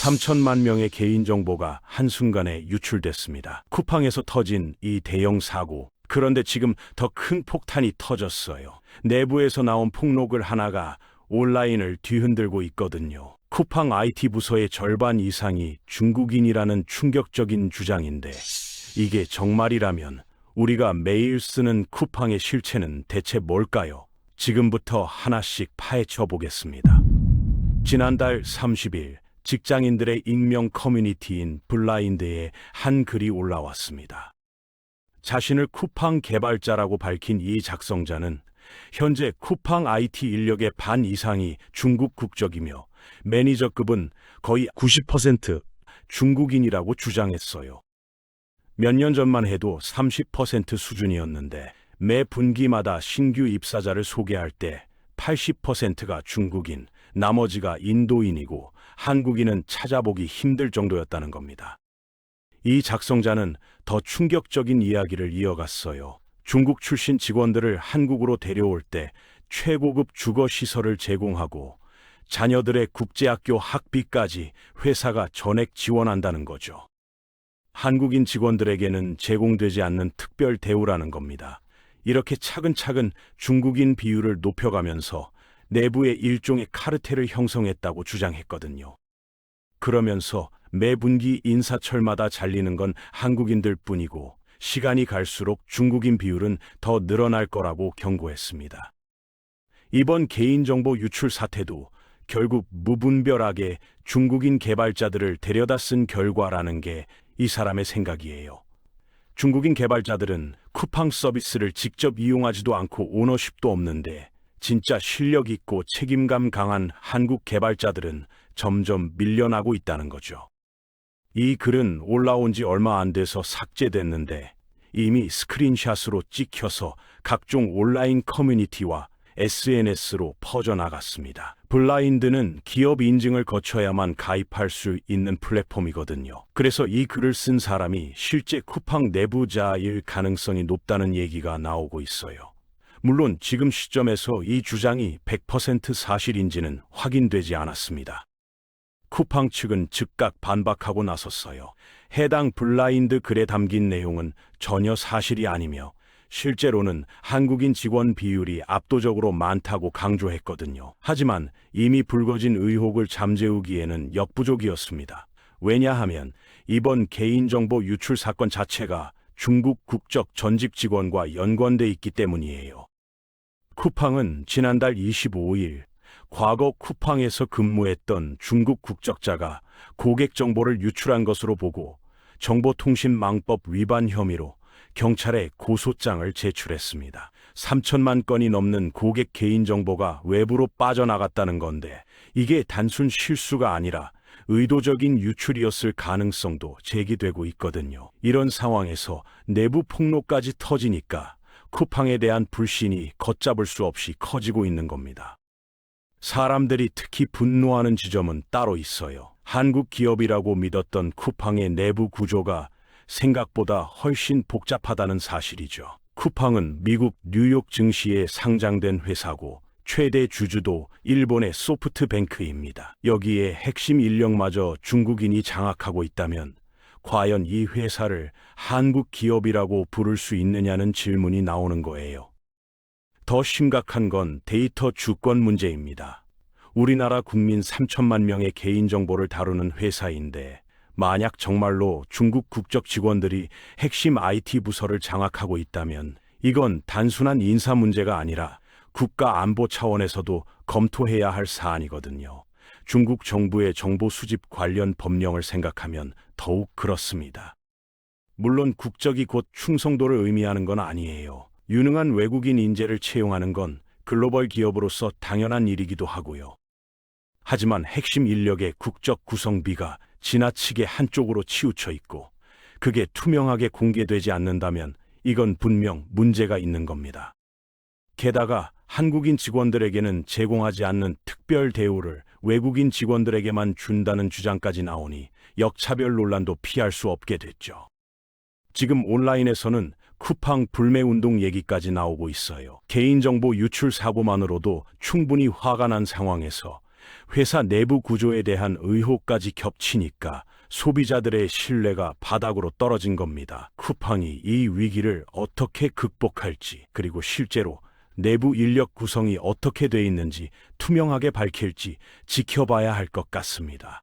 3천만 명의 개인정보가 한순간에 유출됐습니다. 쿠팡에서 터진 이 대형 사고. 그런데 지금 더 큰 폭탄이 터졌어요. 내부에서 나온 폭로글 하나가 온라인을 뒤흔들고 있거든요. 쿠팡 IT 부서의 절반 이상이 중국인이라는 충격적인 주장인데, 이게 정말이라면 우리가 매일 쓰는 쿠팡의 실체는 대체 뭘까요? 지금부터 하나씩 파헤쳐 보겠습니다. 지난달 30일 직장인들의 익명 커뮤니티인 블라인드에 한 글이 올라왔습니다. 자신을 쿠팡 개발자라고 밝힌 이 작성자는 현재 쿠팡 IT 인력의 반 이상이 중국 국적이며 매니저급은 거의 90% 중국인이라고 주장했어요. 몇 년 전만 해도 30% 수준이었는데 매 분기마다 신규 입사자를 소개할 때 80%가 중국인, 나머지가 인도인이고 한국인은 찾아보기 힘들 정도였다는 겁니다. 이 작성자는 더 충격적인 이야기를 이어갔어요. 중국 출신 직원들을 한국으로 데려올 때 최고급 주거 시설을 제공하고 자녀들의 국제학교 학비까지 회사가 전액 지원한다는 거죠. 한국인 직원들에게는 제공되지 않는 특별 대우라는 겁니다. 이렇게 차근차근 중국인 비율을 높여가면서 내부에 일종의 카르텔을 형성했다고 주장했거든요. 그러면서 매 분기 인사철마다 잘리는 건 한국인들 뿐이고 시간이 갈수록 중국인 비율은 더 늘어날 거라고 경고했습니다. 이번 개인정보 유출 사태도 결국 무분별하게 중국인 개발자들을 데려다 쓴 결과라는 게 이 사람의 생각이에요. 중국인 개발자들은 쿠팡 서비스를 직접 이용하지도 않고 오너십도 없는데 진짜 실력 있고 책임감 강한 한국 개발자들은 점점 밀려나고 있다는 거죠. 이 글은 올라온 지 얼마 안 돼서 삭제됐는데 이미 스크린샷으로 찍혀서 각종 온라인 커뮤니티와 SNS로 퍼져나갔습니다. 블라인드는 기업 인증을 거쳐야만 가입할 수 있는 플랫폼이거든요. 그래서 이 글을 쓴 사람이 실제 쿠팡 내부자일 가능성이 높다는 얘기가 나오고 있어요. 물론 지금 시점에서 이 주장이 100% 사실인지는 확인되지 않았습니다. 쿠팡 측은 즉각 반박하고 나섰어요. 해당 블라인드 글에 담긴 내용은 전혀 사실이 아니며 실제로는 한국인 직원 비율이 압도적으로 많다고 강조했거든요. 하지만 이미 불거진 의혹을 잠재우기에는 역부족이었습니다. 왜냐하면 이번 개인정보 유출 사건 자체가 중국 국적 전직 직원과 연관돼 있기 때문이에요. 쿠팡은 지난달 25일 과거 쿠팡에서 근무했던 중국 국적자가 고객 정보를 유출한 것으로 보고 정보통신망법 위반 혐의로 경찰에 고소장을 제출했습니다. 3천만 건이 넘는 고객 개인정보가 외부로 빠져나갔다는 건데 이게 단순 실수가 아니라 의도적인 유출이었을 가능성도 제기되고 있거든요. 이런 상황에서 내부 폭로까지 터지니까 쿠팡에 대한 불신이 걷잡을 수 없이 커지고 있는 겁니다. 사람들이 특히 분노하는 지점은 따로 있어요. 한국 기업이라고 믿었던 쿠팡의 내부 구조가 생각보다 훨씬 복잡하다는 사실이죠. 쿠팡은 미국 뉴욕 증시에 상장된 회사고 최대 주주도 일본의 소프트뱅크입니다. 여기에 핵심 인력마저 중국인이 장악하고 있다면 과연 이 회사를 한국 기업이라고 부를 수 있느냐는 질문이 나오는 거예요. 더 심각한 건 데이터 주권 문제입니다. 우리나라 국민 3천만 명의 개인정보를 다루는 회사인데 만약 정말로 중국 국적 직원들이 핵심 IT 부서를 장악하고 있다면 이건 단순한 인사 문제가 아니라 국가 안보 차원에서도 검토해야 할 사안이거든요. 중국 정부의 정보 수집 관련 법령을 생각하면 더욱 그렇습니다. 물론 국적이 곧 충성도를 의미하는 건 아니에요. 유능한 외국인 인재를 채용하는 건 글로벌 기업으로서 당연한 일이기도 하고요. 하지만 핵심 인력의 국적 구성비가 지나치게 한쪽으로 치우쳐 있고 그게 투명하게 공개되지 않는다면 이건 분명 문제가 있는 겁니다. 게다가 한국인 직원들에게는 제공하지 않는 특별 대우를 외국인 직원들에게만 준다는 주장까지 나오니 역차별 논란도 피할 수 없게 됐죠. 지금 온라인에서는 쿠팡 불매운동 얘기까지 나오고 있어요. 개인정보 유출 사고만으로도 충분히 화가 난 상황에서 회사 내부 구조에 대한 의혹까지 겹치니까 소비자들의 신뢰가 바닥으로 떨어진 겁니다. 쿠팡이 이 위기를 어떻게 극복할지, 그리고 실제로 내부 인력 구성이 어떻게 돼 있는지 투명하게 밝힐지 지켜봐야 할 것 같습니다.